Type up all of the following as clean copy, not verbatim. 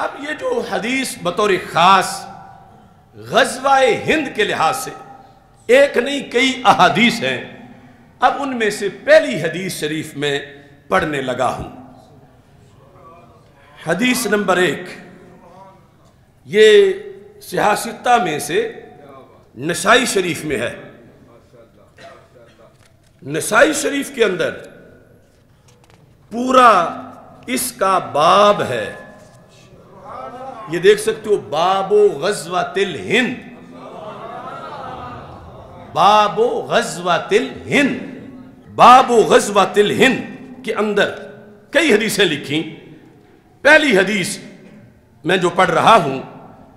اب یہ جو حدیث بطور خاص غزوہ ہند کے لحاظ سے ایک نہیں کئی احادیث ہیں، اب ان میں سے پہلی حدیث شریف میں پڑھنے لگا ہوں۔ حدیث نمبر 1 یہ سیاستہ میں سے نسائی شریف میں ہے۔ نسائی شریف کے اندر پورا اس کا باب ہے، یہ دیکھ سکتے ہو، باب غزوۃ الہند، باب غزوۃ الہند، باب غزوۃ الہند کے اندر کئی حدیثیں لکھی۔ پہلی حدیث میں جو پڑھ رہا ہوں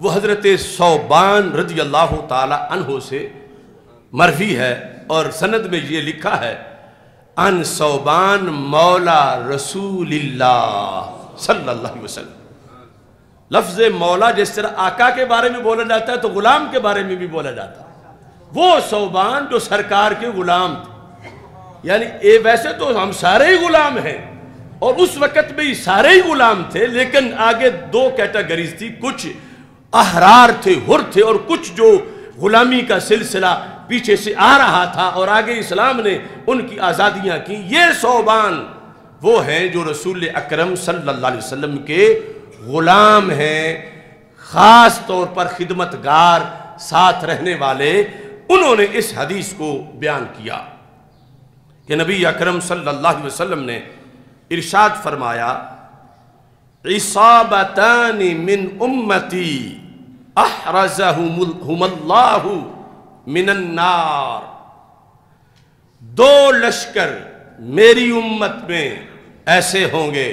وہ حضرت ثوبان رضی اللہ تعالی عنہ سے مروی ہے، اور سند میں یہ لکھا ہے ان ثوبان مولا رسول اللہ صلی اللہ علیہ وسلم۔ لفظ مولا جس طرح آقا کے بارے میں بولا جاتا ہے تو غلام کے بارے میں بھی بولا جاتا ہے۔ وہ ثوبان جو سرکار کے غلام تھے، یعنی ویسے تو ہم سارے ہی غلام ہیں اور اس وقت میں سارے ہی غلام تھے، لیکن آگے دو کیٹیگریز تھی، کچھ احرار تھے، حر تھے، اور کچھ جو غلامی کا سلسلہ پیچھے سے آ رہا تھا اور آگے اسلام نے ان کی آزادیاں کی۔ یہ ثوبان وہ ہیں جو رسول اکرم صلی اللہ علیہ وسلم کے غلام ہیں، خاص طور پر خدمتگار، ساتھ رہنے والے۔ انہوں نے اس حدیث کو بیان کیا کہ نبی اکرم صلی اللہ علیہ وسلم نے ارشاد فرمایا عصابتان من امتی احرزہم اللہ من النار، دو لشکر میری امت میں ایسے ہوں گے،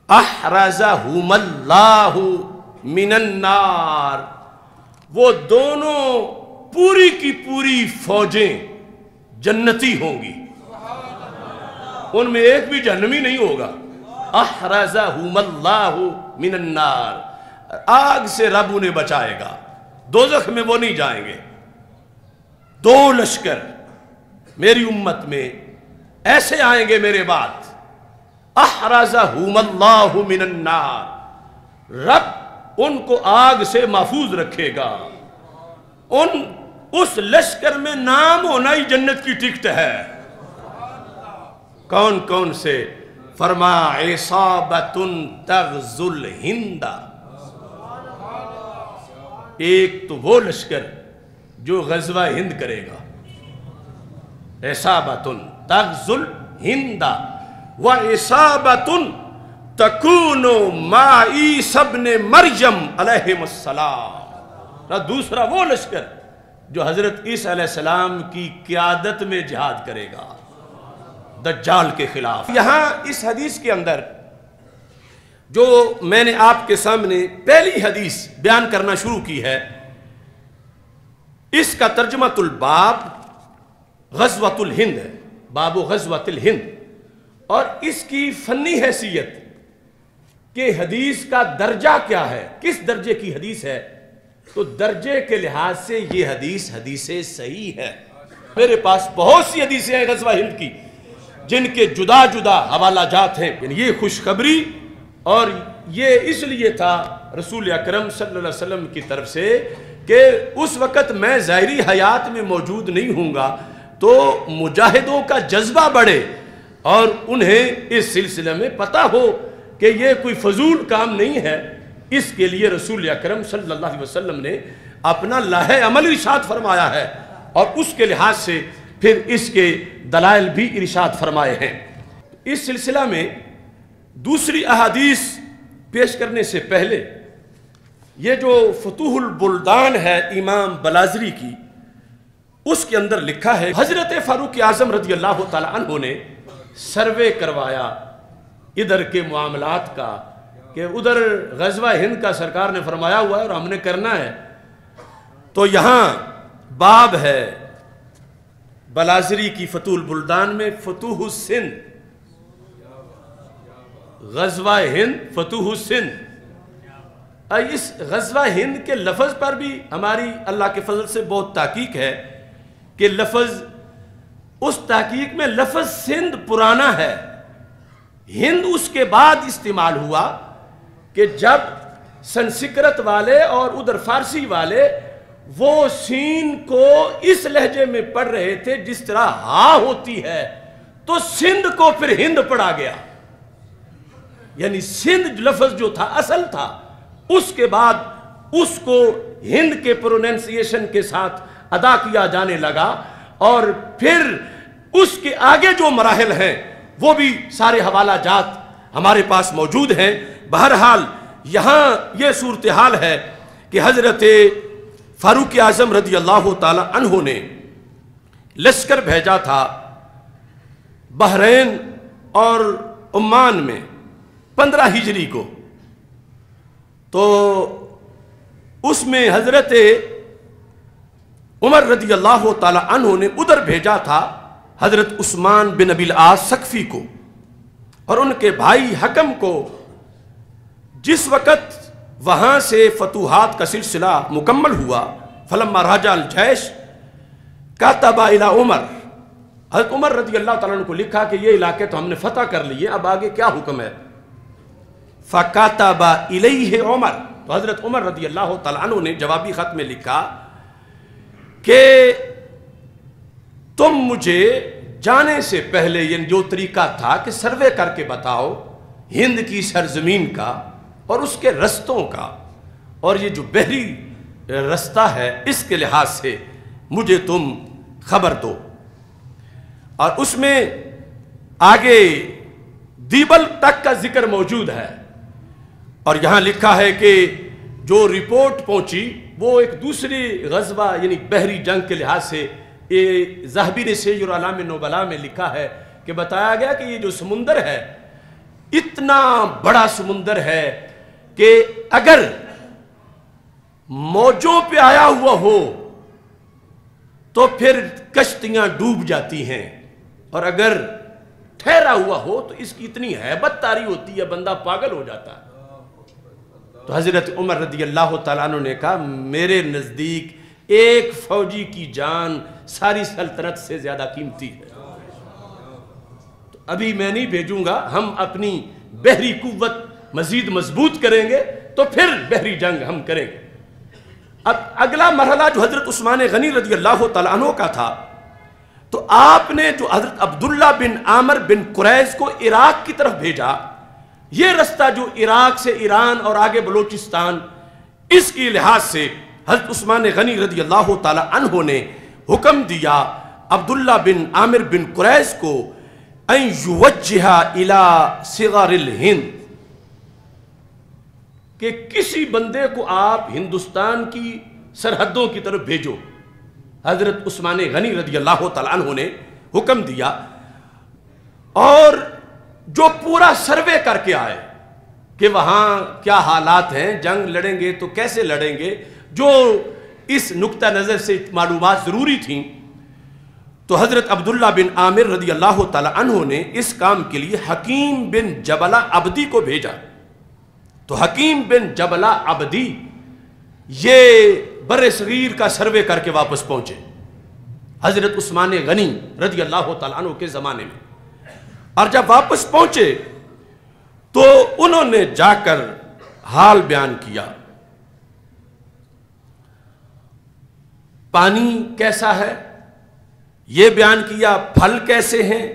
احرزہم اللہ من النار، وہ دونوں پوری کی پوری فوجیں جنتی ہوں گی، ان میں ایک بھی جہنمی نہیں ہوگا۔ احرزہم اللہ من النار، آگ سے رب انہیں بچائے گا، دوزخ میں وہ نہیں جائیں گے۔ دو لشکر میری امت میں ایسے آئیں گے میرے بعد، احرزہم اللہ من النار، رب ان کو آگ سے محفوظ رکھے گا۔ اس لشکر میں نام ہونا ہی جنت کی ٹکٹ ہے۔ کون کون سے؟ فرما عصابۃ تغزو الہند، ایک تو وہ لشکر جو غزوہ ہند کرے گا، عصابۃ تغزو الہند وعصابۃ تکون مع عیسی ابن مریم علیہ السلام، دوسرا وہ لشکر جو حضرت عیسیٰ علیہ السلام کی قیادت میں جہاد کرے گا دجال کے خلاف۔ یہاں اس حدیث کے اندر جو میں نے آپ کے سامنے پہلی حدیث بیان کرنا شروع کی ہے، اس کا ترجمۃ الباب غزوۃ الہند ہے، باب غزوۃ الہند، اور اس کی فنی حیثیت کہ حدیث کا درجہ کیا ہے، کس درجے کی حدیث ہے، تو درجے کے لحاظ سے یہ حدیث صحیح ہے۔ میرے پاس بہت سی حدیثیں ہیں غزوہ ہند کی جن کے جدا جدا حوالہ جات ہیں، یہ خوشخبری اور یہ اس لیے تھا رسول اکرم صلی اللہ علیہ وسلم کی طرف سے کہ اس وقت میں ظاہری حیات میں موجود نہیں ہوں گا تو مجاہدوں کا جذبہ بڑھے اور انہیں اس سلسلے میں پتہ ہو کہ یہ کوئی فضول کام نہیں ہے۔ اس کے لیے رسول اکرم صلی اللہ علیہ وسلم نے اپنا لاہ عمل ارشاد فرمایا ہے، اور اس کے لحاظ سے پھر اس کے دلائل بھی ارشاد فرمائے ہیں۔ اس سلسلہ میں دوسری احادیث پیش کرنے سے پہلے یہ جو فتوح البلدان ہے امام بلازری کی، اس کے اندر لکھا ہے حضرت فاروق اعظم رضی اللہ تعالی عنہ نے سروے کروایا ادھر کے معاملات کا کہ ادھر غزوہ ہند کا سرکار نے فرمایا ہوا ہے اور ہم نے کرنا ہے، تو یہاں باب ہے بلازری کی فتوح البلدان میں فتوح السندھ، غزوہ ہند فتوح السندھ۔ اس غزوہ ہند کے لفظ پر بھی ہماری اللہ کے فضل سے بہت تحقیق ہے کہ لفظ، اس تحقیق میں لفظ سندھ پرانا ہے، ہند اس کے بعد استعمال ہوا، کہ جب سنسکرت والے اور ادھر فارسی والے وہ سین کو اس لہجے میں پڑھ رہے تھے جس طرح ہا ہوتی ہے، تو سندھ کو پھر ہند پڑھا گیا، یعنی سندھ لفظ جو تھا اصل تھا، اس کے بعد اس کو ہند کے پروننسیشن کے ساتھ ادا کیا جانے لگا، اور پھر اس کے آگے جو مراحل ہیں وہ بھی سارے حوالہ جات ہمارے پاس موجود ہیں۔ بہرحال یہاں یہ صورتحال ہے کہ حضرت فاروق اعظم رضی اللہ تعالی عنہ نے لشکر بھیجا تھا بحرین اور عمان میں 15 ہجری کو، تو اس میں حضرت عمر رضی اللہ تعالی عنہ نے ادھر بھیجا تھا حضرت عثمان بن ابی العاص ثقفی کو اور ان کے بھائی حکم کو۔ جس وقت وہاں سے فتوحات کا سلسلہ مکمل ہوا، فلما راجع الجیش کاتب الی عمر، حضرت عمر رضی اللہ تعالیٰ عنہ کو لکھا کہ یہ علاقے تو ہم نے فتح کر لیے، اب آگے کیا حکم ہے؟ فکاتب الیہ عمر، تو حضرت عمر رضی اللہ تعالیٰ عنہ نے جوابی خط میں لکھا کہ تم مجھے جانے سے پہلے یہ جو طریقہ تھا کہ سروے کر کے بتاؤ ہند کی سرزمین کا اور اس کے رستوں کا، اور یہ جو بحری رستہ ہے اس کے لحاظ سے مجھے تم خبر دو۔ اور اس میں آگے دیبل تک کا ذکر موجود ہے، اور یہاں لکھا ہے کہ جو رپورٹ پہنچی وہ ایک دوسری غزوہ یعنی بحری جنگ کے لحاظ سے، یہ ذہبی نے سیر اعلام نبلاء میں لکھا ہے کہ بتایا گیا کہ یہ جو سمندر ہے اتنا بڑا سمندر ہے کہ اگر موجوں پہ آیا ہوا ہو تو پھر کشتیاں ڈوب جاتی ہیں، اور اگر ٹھہرا ہوا ہو تو اس کی اتنی ہیبت طاری ہوتی ہے بندہ پاگل ہو جاتا ہے۔ تو حضرت عمر رضی اللہ تعالیٰ عنہ نے کہا میرے نزدیک ایک فوجی کی جان ساری سلطنت سے زیادہ قیمتی ہے، تو ابھی میں نہیں بھیجوں گا، ہم اپنی بحری قوت مزید مضبوط کریں گے تو پھر بحری جنگ ہم کریں گے۔ اب اگلا مرحلہ جو حضرت عثمان غنی رضی اللہ تعالیٰ عنہ کا تھا، تو آپ نے جو حضرت عبداللہ بن عامر بن قریظ کو عراق کی طرف بھیجا، یہ رستہ جو عراق سے ایران اور آگے بلوچستان، اس کی لحاظ سے حضرت عثمان غنی رضی اللہ تعالیٰ عنہ نے حکم دیا عبداللہ بن عامر بن قریظ کو ان یوجہ الی صغار الہند، کہ کسی بندے کو آپ ہندوستان کی سرحدوں کی طرف بھیجو۔ حضرت عثمان غنی رضی اللہ تعالیٰ عنہ نے حکم دیا، اور جو پورا سروے کر کے آئے کہ وہاں کیا حالات ہیں، جنگ لڑیں گے تو کیسے لڑیں گے، جو اس نقطہ نظر سے معلومات ضروری تھیں، تو حضرت عبداللہ بن عامر رضی اللہ تعالیٰ عنہ نے اس کام کے لیے حکیم بن جبلہ عبدی کو بھیجا۔ تو حکیم بن جبلہ عبدی یہ بر صغیر کا سروے کر کے واپس پہنچے حضرت عثمان غنی رضی اللہ تعالیٰ عنہ کے زمانے میں، اور جب واپس پہنچے تو انہوں نے جا کر حال بیان کیا، پانی کیسا ہے یہ بیان کیا، پھل کیسے ہیں،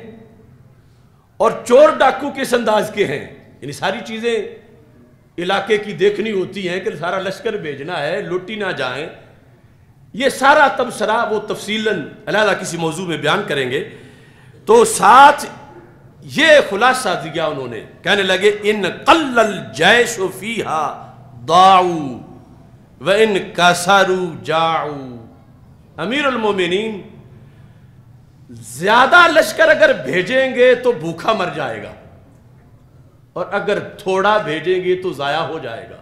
اور چور ڈاکو کس انداز کے ہیں، یعنی ساری چیزیں علاقے کی دیکھنی ہوتی ہیں کہ سارا لشکر بھیجنا ہے، لوٹی نہ جائیں، یہ سارا تبصرہ وہ تفصیلاً علیحدہ کسی موضوع میں بیان کریں گے۔ تو ساتھ یہ خلاصہ دیا انہوں نے، کہنے لگے ان قل الجیش فیہا ضاعوا وان کسروا جاعوا، امیر المومنین زیادہ لشکر اگر بھیجیں گے تو بھوکا مر جائے گا، اور اگر تھوڑا بھیجیں گے تو ضائع ہو جائے گا،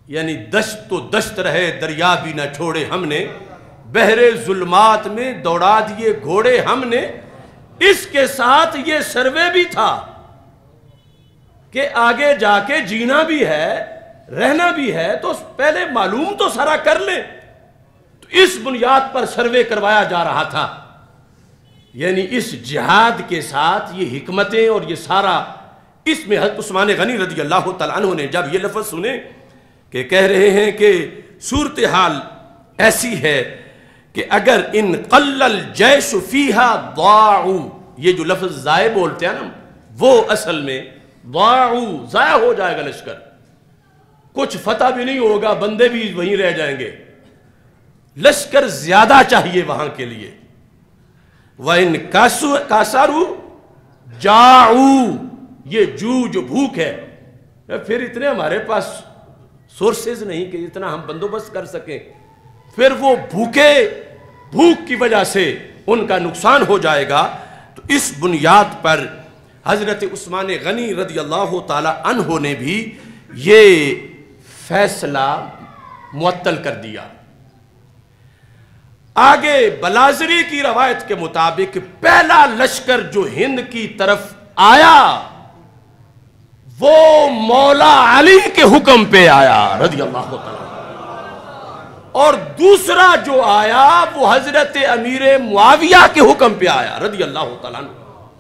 یعنی دشت تو دشت رہے دریا بھی نہ چھوڑے ہم نے، بحر ظلمات میں دوڑا دیے گھوڑے ہم نے۔ اس کے ساتھ یہ سروے بھی تھا کہ آگے جا کے جینا بھی ہے، رہنا بھی ہے، تو پہلے معلوم تو سارا کر لیں۔ تو اس بنیاد پر سروے کروایا جا رہا تھا، یعنی اس جہاد کے ساتھ یہ حکمتیں اور یہ سارا اس میں حضرت عثمان غنی رضی اللہ تعالیٰ عنہ نے جب یہ لفظ سنے کہ کہہ رہے ہیں کہ صورتحال ایسی ہے کہ اگر ان قل الجیش فیہا ضاعوا، یہ جو لفظ ضائع بولتے ہیں نا، وہ اصل میں ضاعوا، ضائع ہو جائے گا لشکر، کچھ فتح بھی نہیں ہوگا، بندے بھی وہیں رہ جائیں گے، لشکر زیادہ چاہیے وہاں کے لیے۔ وَإِن كَاسَرُوا جَاعُوا، یہ جو بھوک ہے، پھر اتنے ہمارے پاس سورسز نہیں کہ اتنا ہم بندوبست کر سکیں، پھر وہ بھوک کی وجہ سے ان کا نقصان ہو جائے گا۔ تو اس بنیاد پر حضرت عثمان غنی رضی اللہ تعالی عنہ نے بھی یہ فیصلہ معطل کر دیا۔ آگے بلازری کی روایت کے مطابق پہلا لشکر جو ہند کی طرف آیا وہ مولا علی کے حکم پہ آیا رضی اللہ تعالیٰ، اور دوسرا جو آیا وہ حضرت امیر معاویہ کے حکم پہ آیا رضی اللہ تعالیٰ،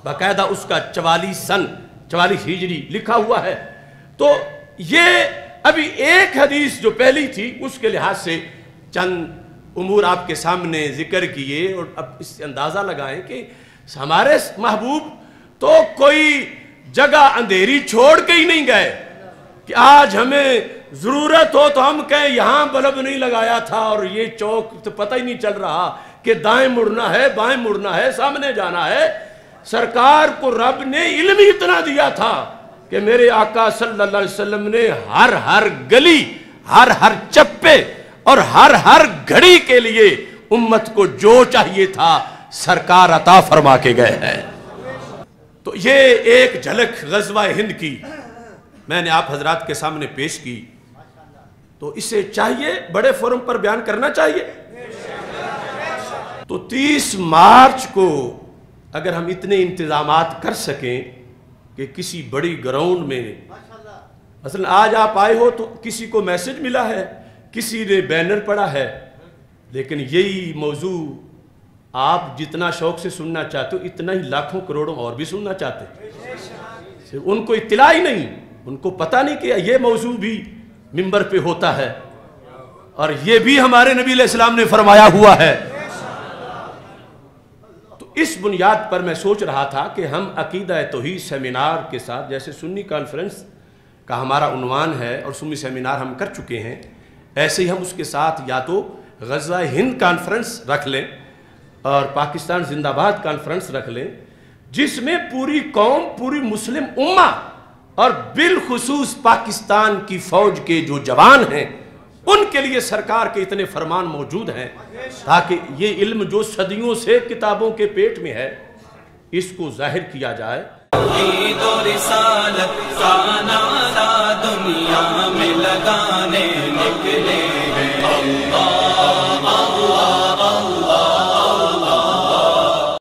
باقاعدہ اس کا 44 ہجری لکھا ہوا ہے۔ تو یہ ابھی ایک حدیث جو پہلی تھی اس کے لحاظ سے چند امور آپ کے سامنے ذکر کیے، اور اب اس سے اندازہ لگائیں کہ ہمارے محبوب تو کوئی جگہ اندھیری چھوڑ کے ہی نہیں گئے کہ آج ہمیں ضرورت ہو تو ہم کہیں یہاں بلب نہیں لگایا تھا اور یہ چوک تو پتہ ہی نہیں چل رہا کہ دائیں مڑنا ہے بائیں مڑنا ہے سامنے جانا ہے۔ سرکار کو رب نے علم ہی اتنا دیا تھا کہ میرے آقا صلی اللہ علیہ وسلم نے ہر گلی، ہر چپے اور ہر گھڑی کے لیے امت کو جو چاہیے تھا سرکار عطا فرما کے گئے ہیں۔ تو یہ ایک جھلک غزوہ ہند کی میں نے آپ حضرات کے سامنے پیش کی، تو اسے چاہیے بڑے فورم پر بیان کرنا چاہیے۔ تو 30 مارچ کو اگر ہم اتنے انتظامات کر سکیں کہ کسی بڑی گراؤنڈ میں، مثلا آج آپ آئے ہو تو کسی کو میسج ملا ہے، کسی نے بینر پڑھا ہے، لیکن یہی موضوع آپ جتنا شوق سے سننا چاہتے ہو اتنا ہی لاکھوں کروڑوں اور بھی سننا چاہتے ہیں، ان کو اطلاع ہی نہیں، ان کو پتہ نہیں کہ یہ موضوع بھی منبر پہ ہوتا ہے اور یہ بھی ہمارے نبی علیہ السلام نے فرمایا ہوا ہے۔ تو اس بنیاد پر میں سوچ رہا تھا کہ ہم عقیدہ توحید سیمینار کے ساتھ، جیسے سنی کانفرنس کا ہمارا عنوان ہے اور سنی سیمینار ہم کر چکے ہیں، ایسے ہی ہم اس کے ساتھ یا تو غزوہ ہند کانفرنس رکھ لیں اور پاکستان زندہ باد کانفرنس رکھ لیں، جس میں پوری قوم، پوری مسلم امہ اور بالخصوص پاکستان کی فوج کے جو جوان ہیں ان کے لیے سرکار کے اتنے فرمان موجود ہیں تاکہ یہ علم جو صدیوں سے کتابوں کے پیٹ میں ہے اس کو ظاہر کیا جائے۔ توحید و رسالت کا نعرہ دنیا میں لگانے نکلے